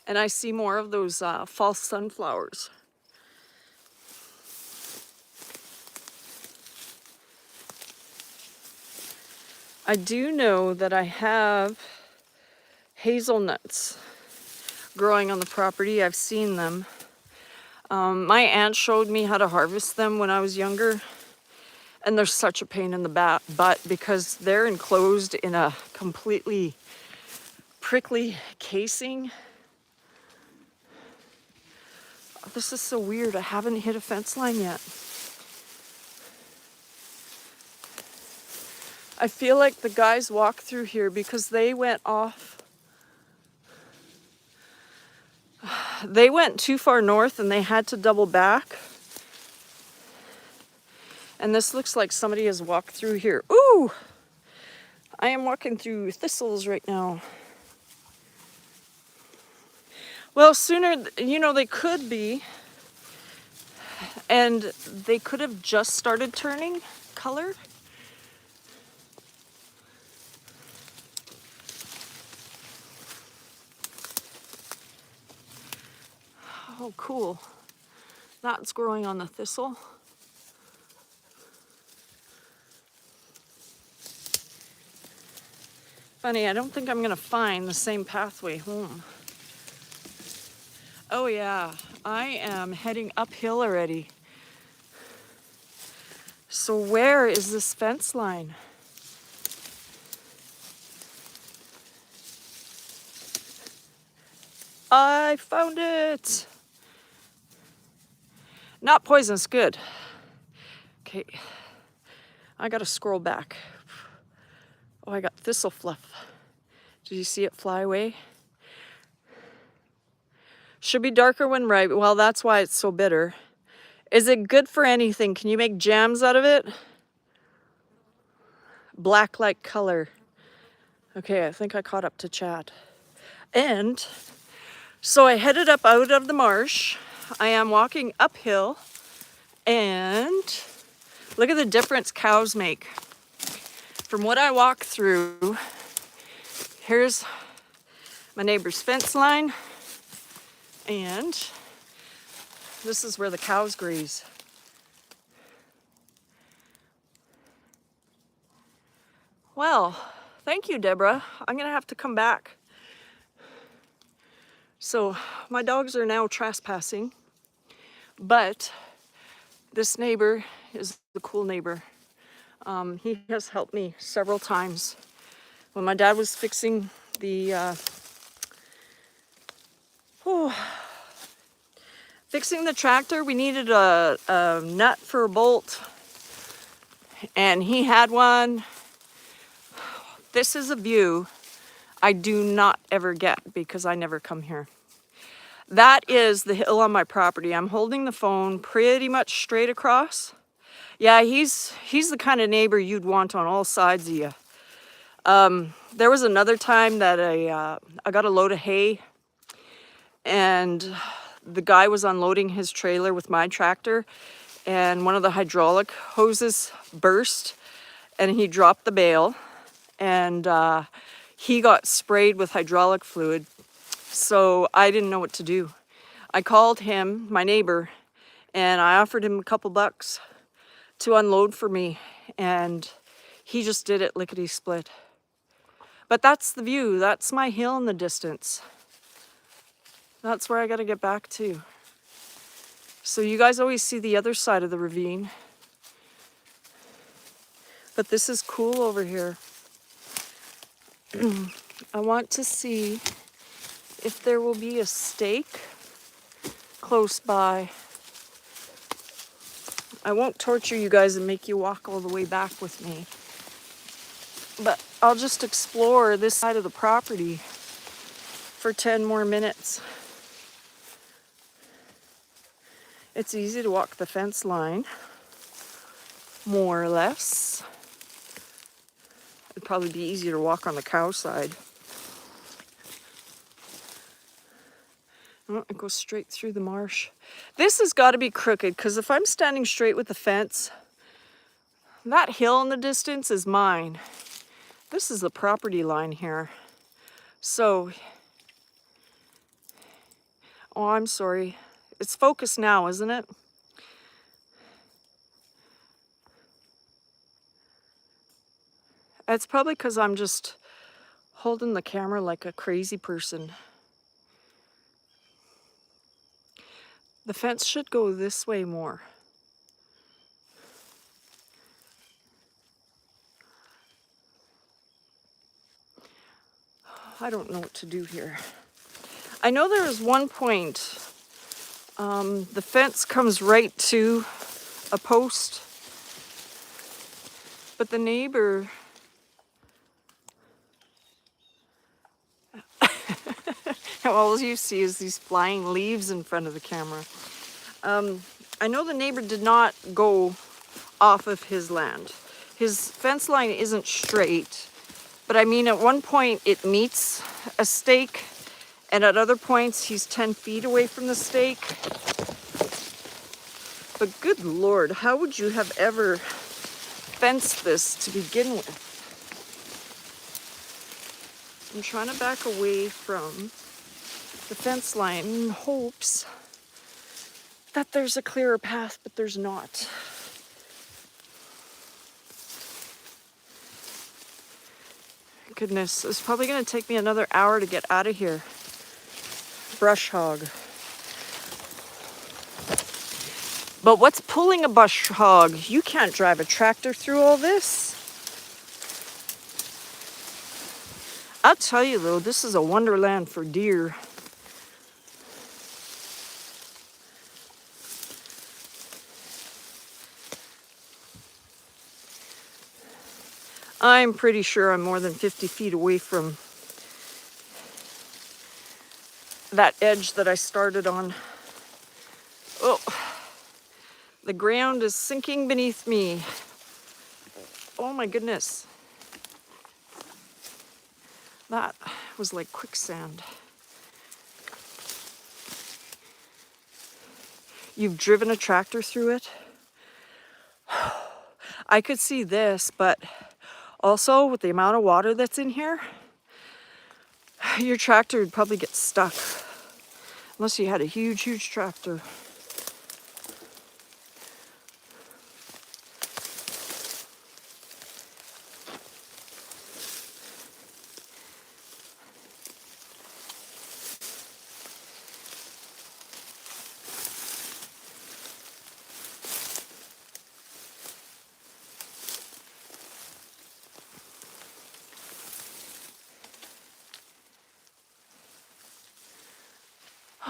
And I see more of those false sunflowers. I do know that I have hazelnuts growing on the property. I've seen them. My aunt showed me how to harvest them when I was younger. And they're such a pain in the butt because they're enclosed in a completely prickly casing. This is so weird. I haven't hit a fence line yet. I feel like the guys walked through here because they went off. They went too far north and they had to double back. And this looks like somebody has walked through here. Ooh! I am walking through thistles right now. Well, sooner, they could be. And they could have just started turning color. Oh, cool. That's growing on the thistle. Funny, I don't think I'm gonna find the same pathway home. Oh yeah, I am heading uphill already. So where is this fence line? I found it. Not poisonous, good. Okay, I gotta scroll back. Oh, I got thistle fluff. Did you see it fly away? Should be darker when ripe. Well, that's why it's so bitter. Is it good for anything? Can you make jams out of it? Black-like color. Okay, I think I caught up to chat. And so I headed up out of the marsh. I am walking uphill, and look at the difference cows make. From what I walk through, here's my neighbor's fence line, and this is where the cows graze. Well, thank you, Deborah. I'm gonna have to come back. So my dogs are now trespassing, but this neighbor is the cool neighbor. He has helped me several times. When my dad was fixing the tractor, we needed a nut for a bolt, and he had one. This is a view I do not ever get because I never come here. That is the hill on my property. I'm holding the phone pretty much straight across. Yeah, he's the kind of neighbor you'd want on all sides of you. There was another time that I got a load of hay, and the guy was unloading his trailer with my tractor, and one of the hydraulic hoses burst, and he dropped the bale, and he got sprayed with hydraulic fluid. So I didn't know what to do. I called him, my neighbor, and I offered him a couple bucks to unload for me, and he just did it lickety-split. But that's the view. That's my hill in the distance. That's where I gotta get back to. So you guys always see the other side of the ravine. But this is cool over here. I want to see if there will be a stake close by. I won't torture you guys and make you walk all the way back with me. But I'll just explore this side of the property for 10 more minutes. It's easy to walk the fence line, more or less. It'd probably be easier to walk on the cow side. Oh, it goes straight through the marsh. This has got to be crooked, because if I'm standing straight with the fence, that hill in the distance is mine. This is the property line here. So, oh, I'm sorry. It's focused now, isn't it? It's probably because I'm just holding the camera like a crazy person. The fence should go this way more. I don't know what to do here. I know there was one point, the fence comes right to a post, but the neighbor, all you see is these flying leaves in front of the camera. I know the neighbor did not go off of his land. His fence line isn't straight, but I mean, at one point it meets a stake, and at other points he's 10 feet away from the stake. But good Lord, how would you have ever fenced this to begin with? I'm trying to back away from the fence line in hopes that there's a clearer path, but there's not. Goodness, it's probably going to take me another hour to get out of here. Brush hog. But what's pulling a brush hog? You can't drive a tractor through all this. I'll tell you though, this is a wonderland for deer. I'm pretty sure I'm more than 50 feet away from that edge that I started on. Oh, the ground is sinking beneath me. Oh my goodness. That was like quicksand. You've driven a tractor through it? I could see this, but also with the amount of water that's in here, your tractor would probably get stuck. Unless you had a huge, huge tractor.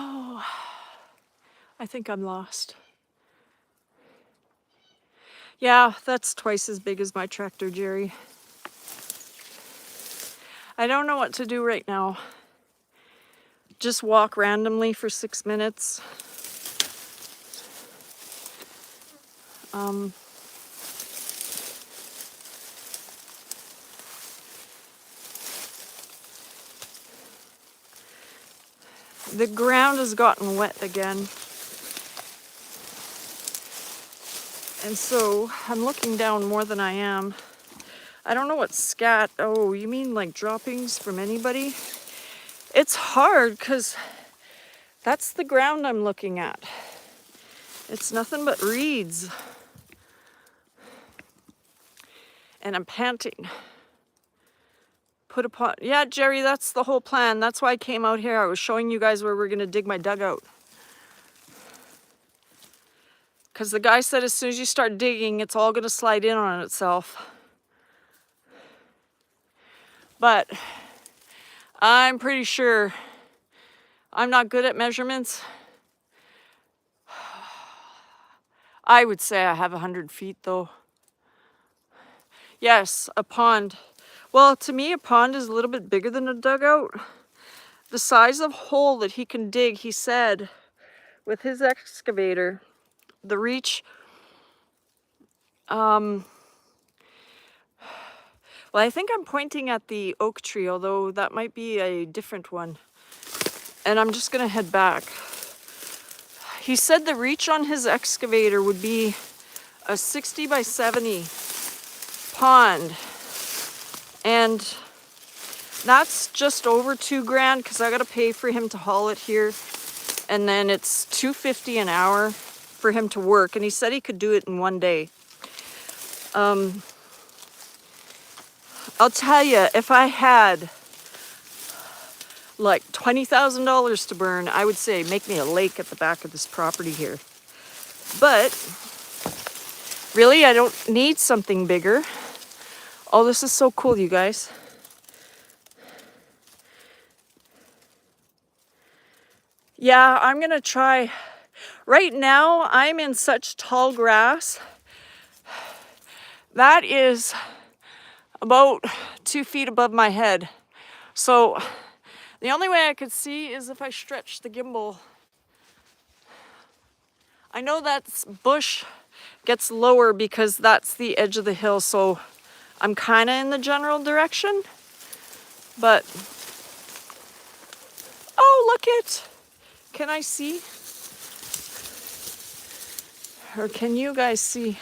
Oh, I think I'm lost. Yeah, that's twice as big as my tractor, Jerry. I don't know what to do right now. Just walk randomly for 6 minutes. The ground has gotten wet again. And so I'm looking down more than I am. I don't know what scat. Oh, you mean like droppings from anybody? It's hard because that's the ground I'm looking at. It's nothing but reeds. And I'm panting. Put a pot. Yeah, Jerry, that's the whole plan. That's why I came out here. I was showing you guys where we're going to dig my dugout. Because the guy said as soon as you start digging, it's all going to slide in on itself. But I'm pretty sure I'm not good at measurements. I would say I have 100 feet though. Yes, a pond. Well, to me, a pond is a little bit bigger than a dugout. The size of hole that he can dig, he said, with his excavator, the reach, well, I think I'm pointing at the oak tree, although that might be a different one. And I'm just gonna head back. He said the reach on his excavator would be a 60 by 70 pond. And that's just over $2,000 because I gotta pay for him to haul it here. And then it's $2.50 an hour for him to work. And he said he could do it in one day. I'll tell you, if I had like $20,000 to burn, I would say make me a lake at the back of this property here. But really, I don't need something bigger. Oh, this is so cool, you guys. Yeah, I'm gonna try. Right now, I'm in such tall grass. That is about 2 feet above my head. So the only way I could see is if I stretch the gimbal. I know that bush gets lower because that's the edge of the hill, so I'm kind of in the general direction. But, oh, look it. Can I see? Or can you guys see?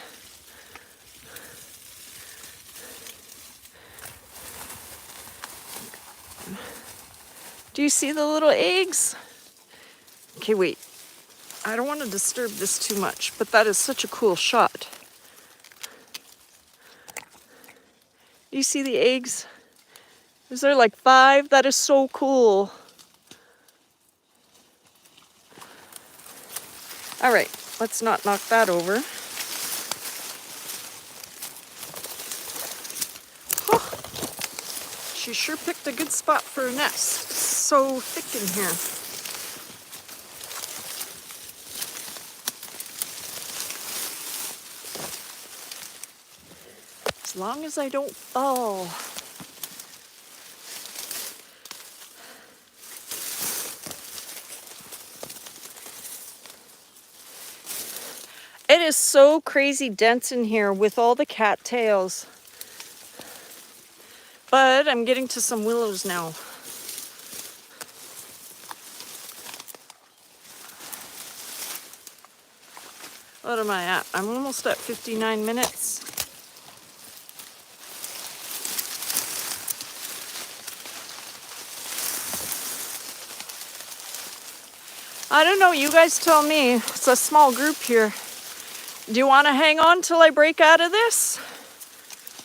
Do you see the little eggs? Okay, wait. I don't want to disturb this too much, but that is such a cool shot. Do you see the eggs? Is there like 5? That is so cool. All right, let's not knock that over. Oh, she sure picked a good spot for a nest. It's so thick in here. As long as I don't fall. It is so crazy dense in here with all the cattails. But I'm getting to some willows now. What am I at? I'm almost at 59 minutes. I don't know, you guys tell me. It's a small group here. Do you want to hang on till I break out of this?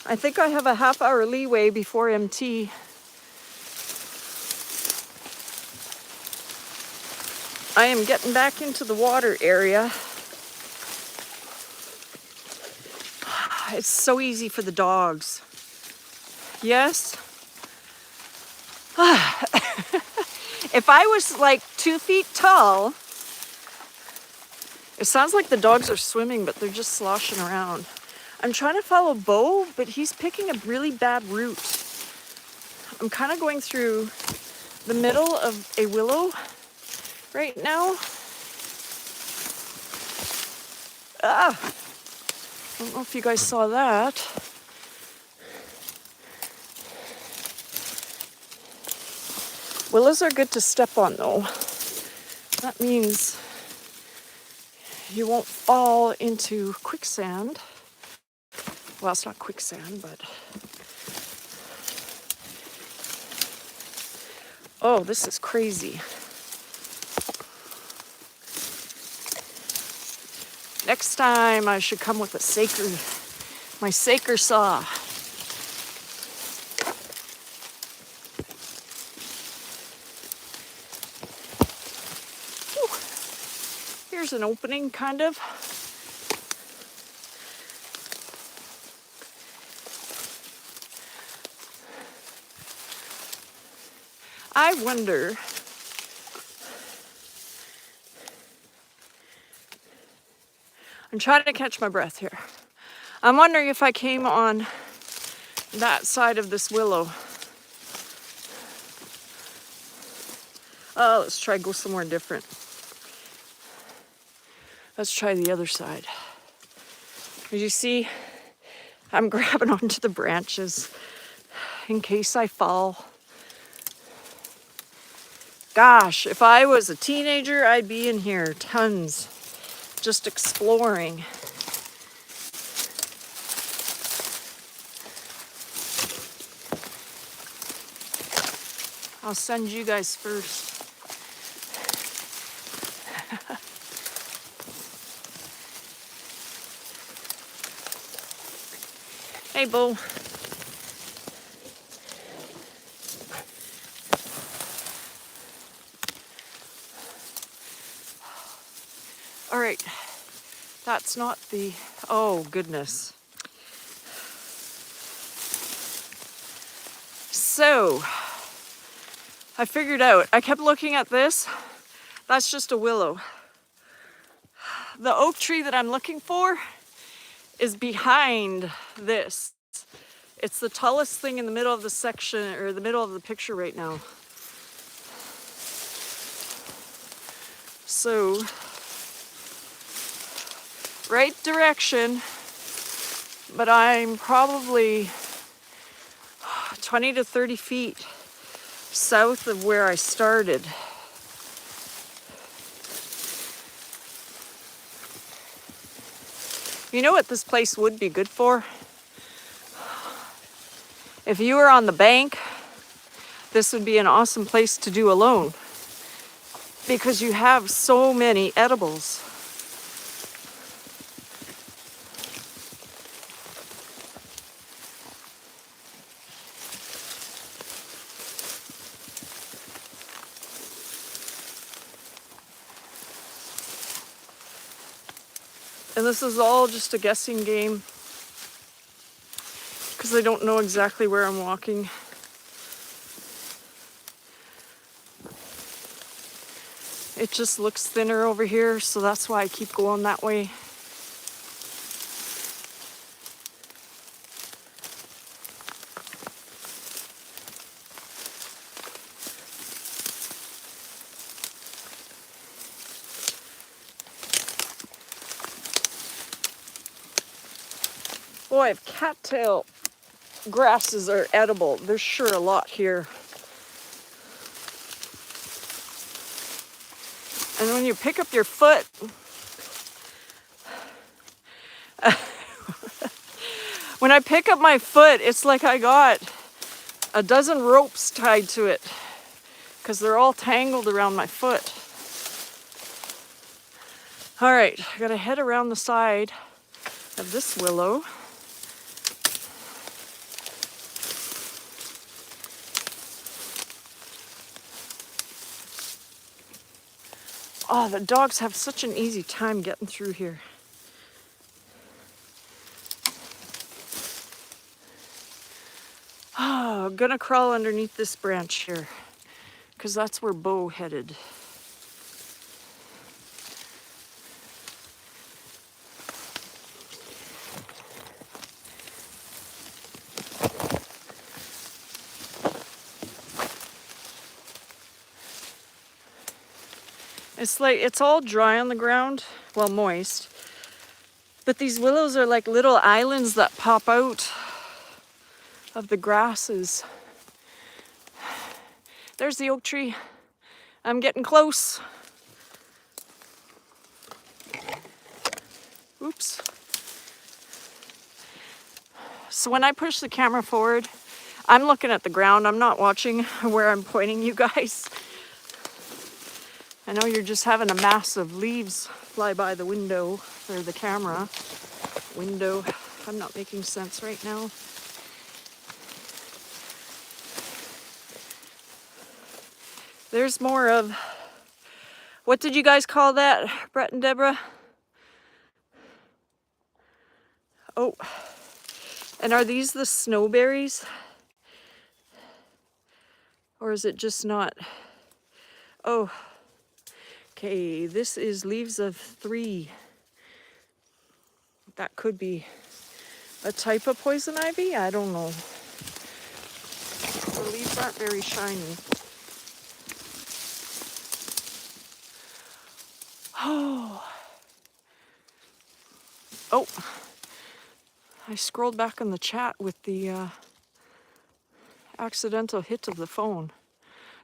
I think I have a half-hour leeway before MT. I am getting back into the water area. It's so easy for the dogs. Yes? If I was like 2 feet tall, it sounds like the dogs are swimming, but they're just sloshing around. I'm trying to follow Bo, but he's picking a really bad route. I'm kind of going through the middle of a willow right now. I don't know if you guys saw that. Willows are good to step on though. That means you won't fall into quicksand. Well, it's not quicksand, but... Oh, this is crazy. Next time I should come with my Saker saw. Whew. Here's an opening, kind of. I wonder... I'm trying to catch my breath here. I'm wondering if I came on that side of this willow. Oh, let's try go somewhere different. Let's try the other side. As you see, I'm grabbing onto the branches in case I fall. Gosh, if I was a teenager, I'd be in here tons, just exploring. I'll send you guys first. Hey, Bo. All right, that's not the, oh goodness. So, I figured out, I kept looking at this, that's just a willow. The oak tree that I'm looking for is behind this. It's the tallest thing in the middle of the section, or the middle of the picture right now. So, right direction, but I'm probably 20 to 30 feet south of where I started. You know what this place would be good for? If you were on the bank, this would be an awesome place to do alone because you have so many edibles. And this is all just a guessing game because I don't know exactly where I'm walking. It just looks thinner over here, so that's why I keep going that way. Boy, if cattail grasses are edible, there's sure a lot here. And when you pick up your foot, when I pick up my foot, it's like I got a dozen ropes tied to it because they're all tangled around my foot. All right, I gotta head around the side of this willow. Oh, the dogs have such an easy time getting through here. Oh, I'm gonna crawl underneath this branch here because that's where Bo headed. It's like, it's all dry on the ground, well, moist. But these willows are like little islands that pop out of the grasses. There's the oak tree. I'm getting close. Oops. So when I push the camera forward, I'm looking at the ground. I'm not watching where I'm pointing you guys. I know you're just having a mass of leaves fly by the window, or the camera window. I'm not making sense right now. There's more of, what did you guys call that, Brett and Deborah? Oh, and are these the snowberries? Or is it just not? Oh, okay, this is leaves of 3. That could be a type of poison ivy? I don't know. The leaves aren't very shiny. Oh. Oh. I scrolled back in the chat with the accidental hit of the phone.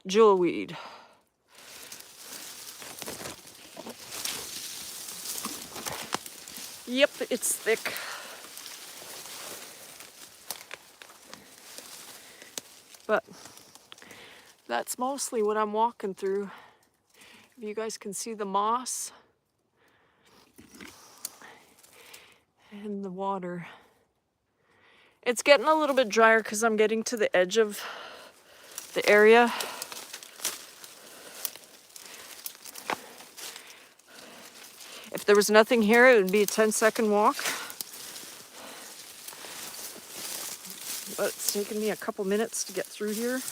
Jewelweed. Yep, it's thick. But that's mostly what I'm walking through. If you guys can see the moss and the water. It's getting a little bit drier because I'm getting to the edge of the area. If there was nothing here, it would be a 10-second walk. But it's taken me a couple minutes to get through here.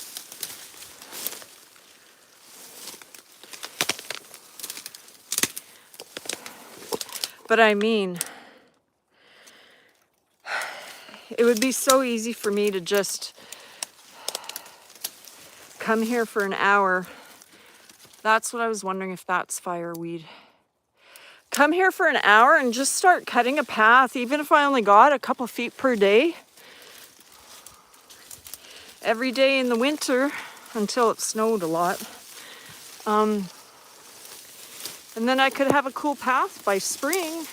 But I mean, it would be so easy for me to just come here for an hour. That's what I was wondering, if that's fireweed. Come here for an hour and just start cutting a path, even if I only got a couple feet per day. Every day in the winter until it snowed a lot. And then I could have a cool path by spring.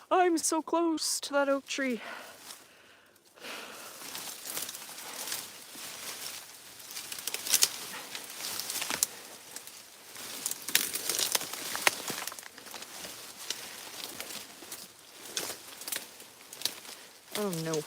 I'm so close to that oak tree. Oh no.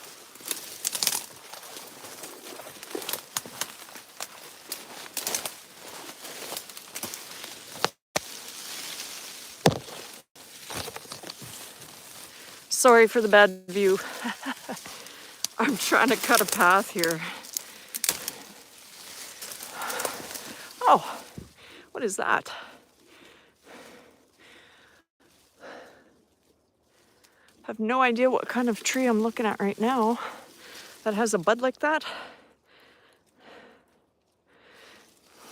Sorry for the bad view. I'm trying to cut a path here. Oh, what is that? I have no idea what kind of tree I'm looking at right now that has a bud like that.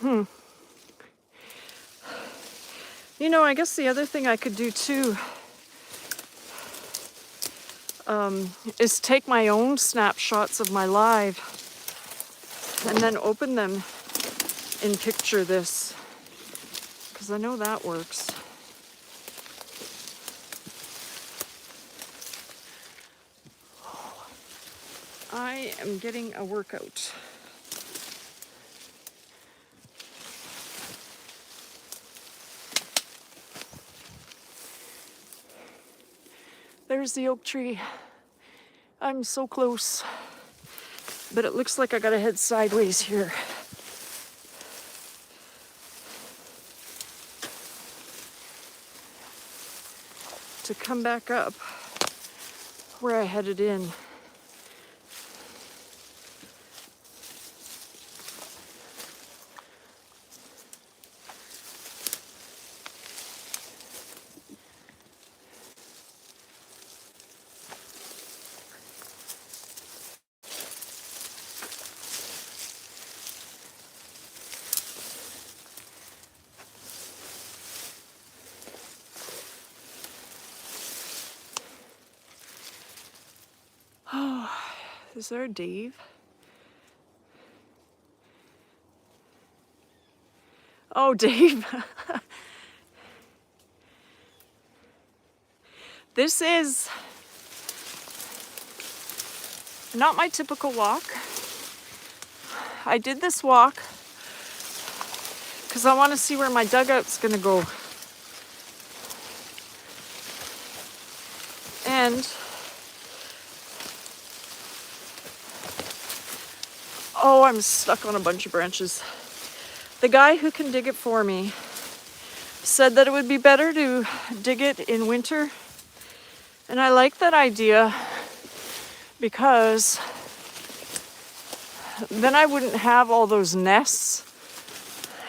You know, I guess the other thing I could do too is take my own snapshots of my live and then open them in Picture This, because I know that works. I am getting a workout. There's the oak tree. I'm so close. But it looks like I gotta head sideways here. To come back up where I headed in. Oh, is there a Dave? Oh, Dave. This is not my typical walk. I did this walk because I want to see where my dugout's gonna go. And oh, I'm stuck on a bunch of branches. The guy who can dig it for me said that it would be better to dig it in winter. And I like that idea because then I wouldn't have all those nests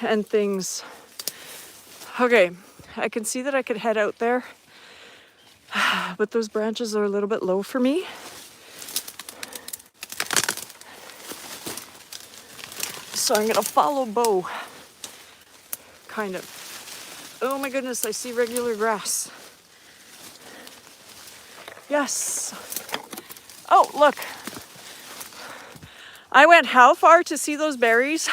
and things. Okay, I can see that I could head out there, but those branches are a little bit low for me. So I'm gonna follow Bo, kind of. Oh my goodness, I see regular grass. Yes. Oh, look. I went how far to see those berries?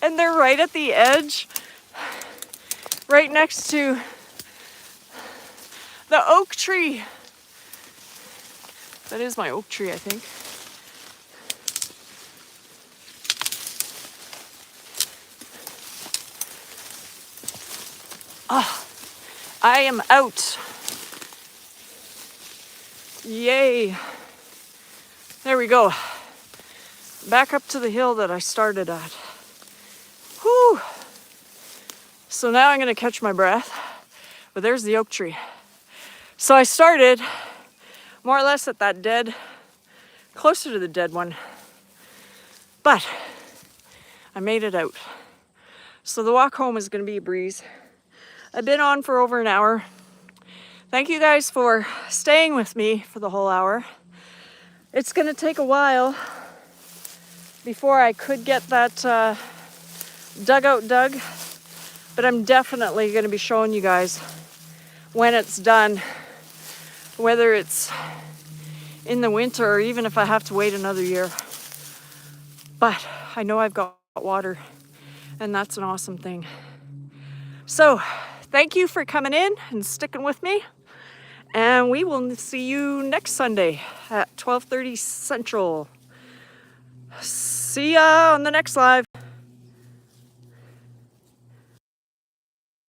And they're right at the edge, right next to the oak tree. That is my oak tree, I think. Oh, I am out. Yay. There we go. Back up to the hill that I started at. Whew. So now I'm gonna catch my breath, but there's the oak tree. So I started more or less at that dead, closer to the dead one, but I made it out. So the walk home is gonna be a breeze. I've been on for over an hour. Thank you guys for staying with me for the whole hour. It's gonna take a while before I could get that dugout dug, but I'm definitely gonna be showing you guys when it's done, whether it's in the winter or even if I have to wait another year. But I know I've got water, and that's an awesome thing. So thank you for coming in and sticking with me. And we will see you next Sunday at 12:30 Central. See ya on the next live.